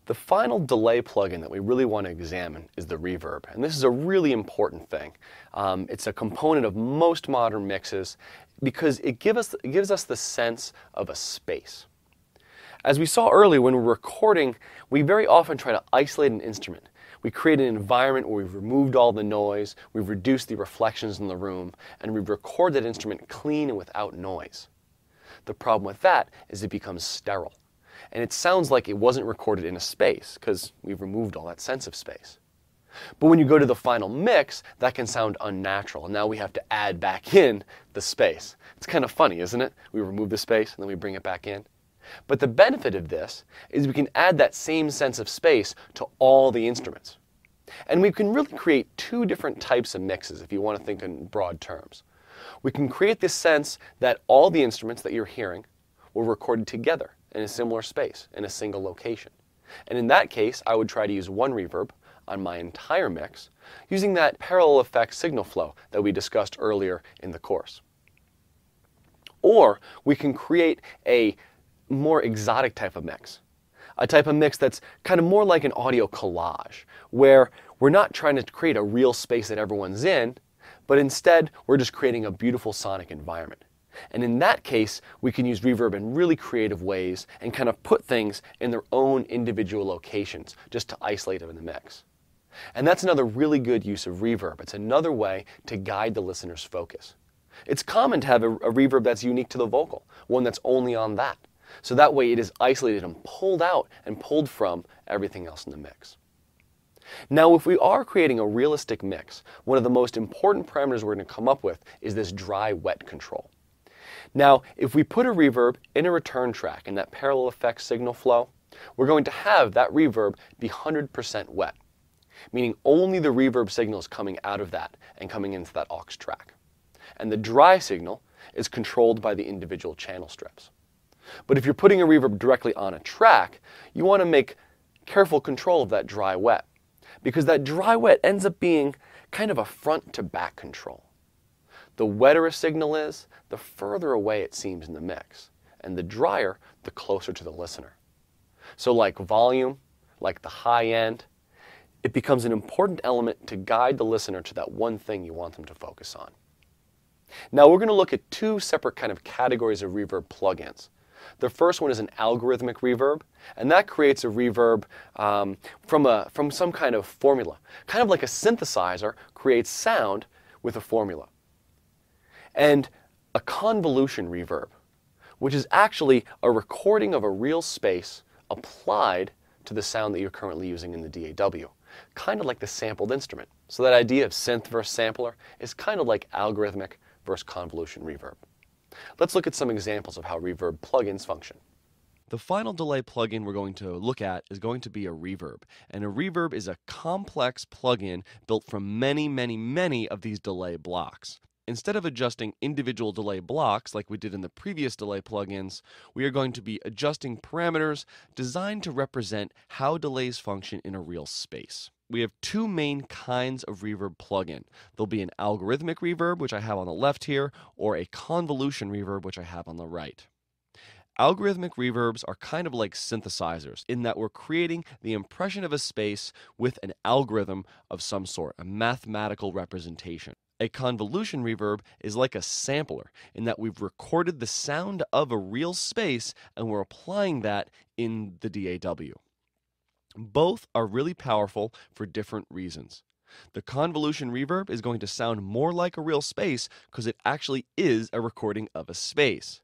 The final delay plugin that we really want to examine is the reverb, and this is a really important thing. It's a component of most modern mixes because it gives us the sense of a space. As we saw earlier, when we're recording, we very often try to isolate an instrument. We create an environment where we've removed all the noise, we've reduced the reflections in the room, and we record that instrument clean and without noise. The problem with that is it becomes sterile. And it sounds like it wasn't recorded in a space because we've removed all that sense of space. But when you go to the final mix, that can sound unnatural. And now we have to add back in the space. It's kind of funny, isn't it? We remove the space and then we bring it back in. But the benefit of this is we can add that same sense of space to all the instruments. And we can really create two different types of mixes if you want to think in broad terms. We can create this sense that all the instruments that you're hearing were recorded together in a similar space, in a single location. And in that case, I would try to use one reverb on my entire mix using that parallel effect signal flow that we discussed earlier in the course. Or we can create a more exotic type of mix. A type of mix that's kind of more like an audio collage, where we're not trying to create a real space that everyone's in, but instead we're just creating a beautiful sonic environment. And in that case, we can use reverb in really creative ways and kind of put things in their own individual locations just to isolate them in the mix. And that's another really good use of reverb. It's another way to guide the listener's focus. It's common to have a reverb that's unique to the vocal, one that's only on that. So that way it is isolated and pulled out and pulled from everything else in the mix. Now, if we are creating a realistic mix, one of the most important parameters we're going to come up with is this dry-wet control. Now, if we put a reverb in a return track in that parallel effect signal flow, we're going to have that reverb be 100% wet, meaning only the reverb signal is coming out of that and coming into that aux track. And the dry signal is controlled by the individual channel strips. But if you're putting a reverb directly on a track, you want to make careful control of that dry-wet, because that dry-wet ends up being kind of a front-to-back control. The wetter a signal is, the further away it seems in the mix, and the drier, the closer to the listener. So like volume, like the high end, it becomes an important element to guide the listener to that one thing you want them to focus on. Now we're going to look at two separate kind of categories of reverb plugins. The first one is an algorithmic reverb, and that creates a reverb from some kind of formula. Kind of like a synthesizer creates sound with a formula. And a convolution reverb, which is actually a recording of a real space applied to the sound that you're currently using in the DAW. Kind of like the sampled instrument. So that idea of synth versus sampler is kind of like algorithmic versus convolution reverb. Let's look at some examples of how reverb plugins function. The final delay plugin we're going to look at is going to be a reverb. And a reverb is a complex plugin built from many of these delay blocks. Instead of adjusting individual delay blocks like we did in the previous delay plugins, we are going to be adjusting parameters designed to represent how delays function in a real space. We have two main kinds of reverb plugin. There'll be an algorithmic reverb, which I have on the left here, or a convolution reverb, which I have on the right. Algorithmic reverbs are kind of like synthesizers in that we're creating the impression of a space with an algorithm of some sort, a mathematical representation. A convolution reverb is like a sampler in that we've recorded the sound of a real space and we're applying that in the DAW. Both are really powerful for different reasons. The convolution reverb is going to sound more like a real space because it actually is a recording of a space.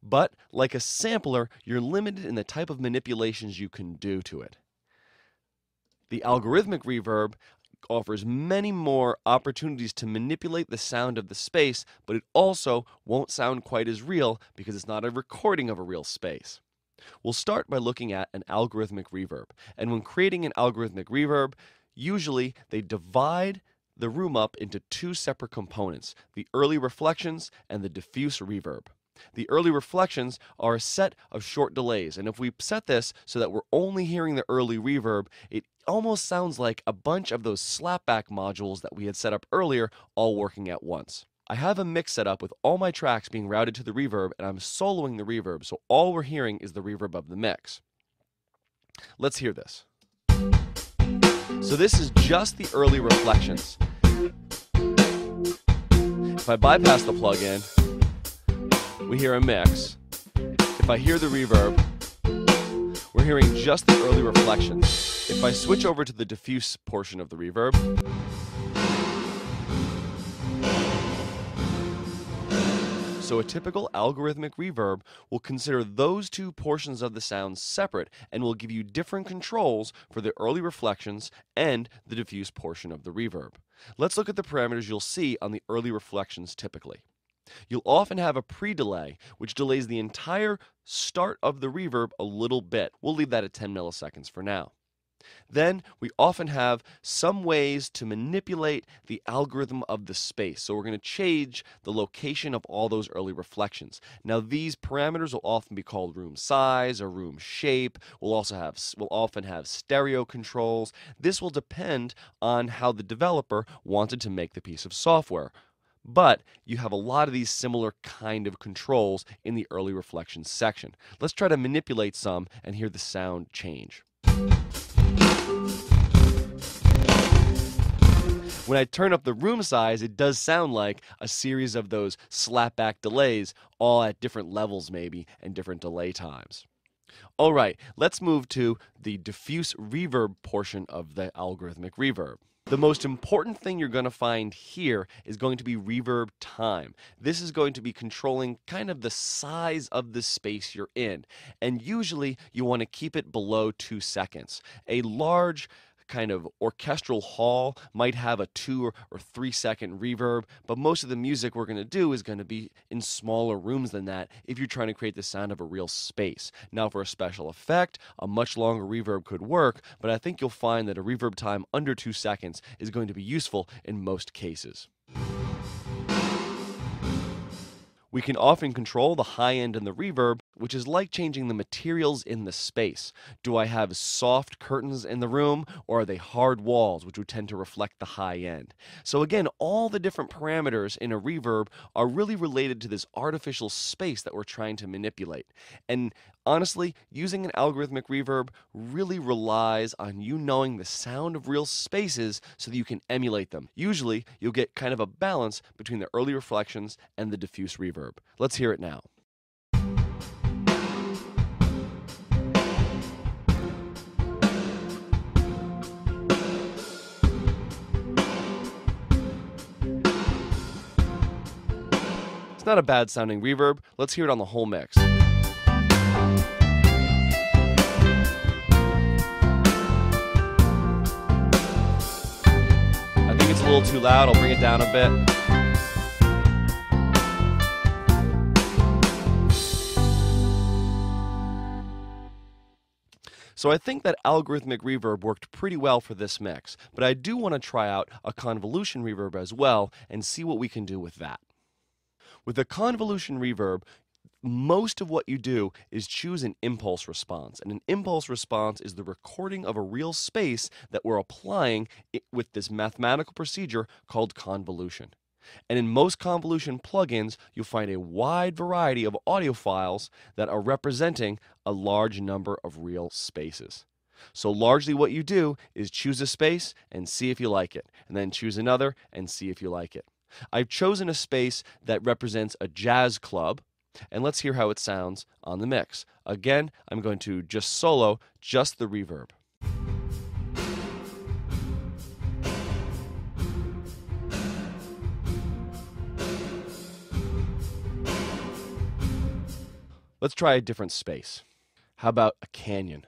But like a sampler, you're limited in the type of manipulations you can do to it. The algorithmic reverb offers many more opportunities to manipulate the sound of the space, but it also won't sound quite as real because it's not a recording of a real space. We'll start by looking at an algorithmic reverb. And when creating an algorithmic reverb, usually they divide the room up into two separate components, the early reflections and the diffuse reverb. The early reflections are a set of short delays, and if we set this so that we're only hearing the early reverb, it almost sounds like a bunch of those slapback modules that we had set up earlier all working at once. I have a mix set up with all my tracks being routed to the reverb, and I'm soloing the reverb, so all we're hearing is the reverb of the mix. Let's hear this. So this is just the early reflections. If I bypass the plugin, we hear a mix. If I hear the reverb, we're hearing just the early reflections. If I switch over to the diffuse portion of the reverb, so a typical algorithmic reverb will consider those two portions of the sound separate and will give you different controls for the early reflections and the diffuse portion of the reverb. Let's look at the parameters you'll see on the early reflections typically. You'll often have a pre-delay, which delays the entire start of the reverb a little bit. We'll leave that at 10 milliseconds for now. Then we often have some ways to manipulate the algorithm of the space. So we're going to change the location of all those early reflections. Now these parameters will often be called room size or room shape. We'll often have stereo controls. This will depend on how the developer wanted to make the piece of software. But you have a lot of these similar kind of controls in the early reflections section. Let's try to manipulate some and hear the sound change. When I turn up the room size, it does sound like a series of those slapback delays, all at different levels maybe, and different delay times. All right, let's move to the diffuse reverb portion of the algorithmic reverb. The most important thing you're going to find here is going to be reverb time. This is going to be controlling kind of the size of the space you're in. And usually you want to keep it below 2 seconds. A large kind of orchestral hall might have a 2 or 3 second reverb, but most of the music we're going to do is going to be in smaller rooms than that if you're trying to create the sound of a real space. Now for a special effect, a much longer reverb could work, but I think you'll find that a reverb time under 2 seconds is going to be useful in most cases. We can often control the high end and the reverb, which is like changing the materials in the space. Do I have soft curtains in the room, or are they hard walls, which would tend to reflect the high end? So again, all the different parameters in a reverb are really related to this artificial space that we're trying to manipulate. And honestly, using an algorithmic reverb really relies on you knowing the sound of real spaces so that you can emulate them. Usually, you'll get kind of a balance between the early reflections and the diffuse reverb. Let's hear it now. It's not a bad sounding reverb. Let's hear it on the whole mix. I think it's a little too loud. I'll bring it down a bit. So I think that algorithmic reverb worked pretty well for this mix, but I do want to try out a convolution reverb as well and see what we can do with that. With a convolution reverb, most of what you do is choose an impulse response, and an impulse response is the recording of a real space that we're applying with this mathematical procedure called convolution. And in most convolution plugins, you'll find a wide variety of audio files that are representing a large number of real spaces. So largely what you do is choose a space and see if you like it, and then choose another and see if you like it. I've chosen a space that represents a jazz club, and let's hear how it sounds on the mix. Again, I'm going to just solo just the reverb. Let's try a different space. How about a canyon?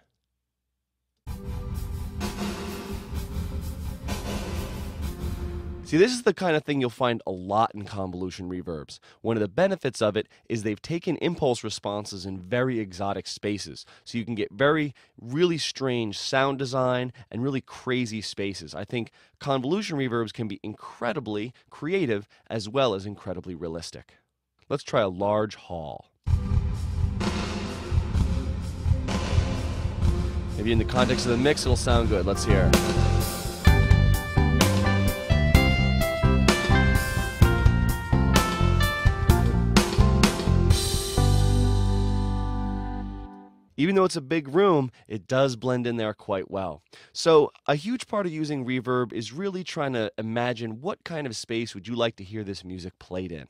See, this is the kind of thing you'll find a lot in convolution reverbs. One of the benefits of it is they've taken impulse responses in very exotic spaces. So you can get really strange sound design and really crazy spaces. I think convolution reverbs can be incredibly creative as well as incredibly realistic. Let's try a large hall. Maybe in the context of the mix, it'll sound good. Let's hear. Even though it's a big room, it does blend in there quite well. So a huge part of using reverb is really trying to imagine what kind of space would you like to hear this music played in.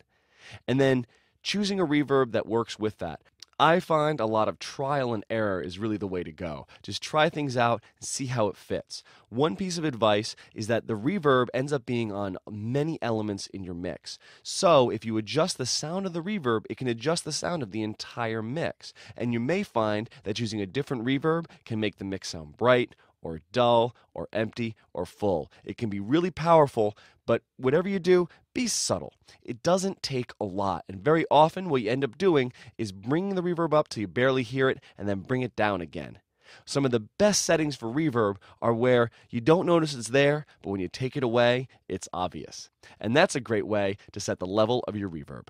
And then choosing a reverb that works with that. I find a lot of trial and error is really the way to go. Just try things out and see how it fits. One piece of advice is that the reverb ends up being on many elements in your mix. So if you adjust the sound of the reverb, it can adjust the sound of the entire mix. And you may find that using a different reverb can make the mix sound bright, or dull, or empty, or full. It can be really powerful, but whatever you do, be subtle. It doesn't take a lot, and very often what you end up doing is bringing the reverb up till you barely hear it and then bring it down again. Some of the best settings for reverb are where you don't notice it's there, but when you take it away, it's obvious. And that's a great way to set the level of your reverb.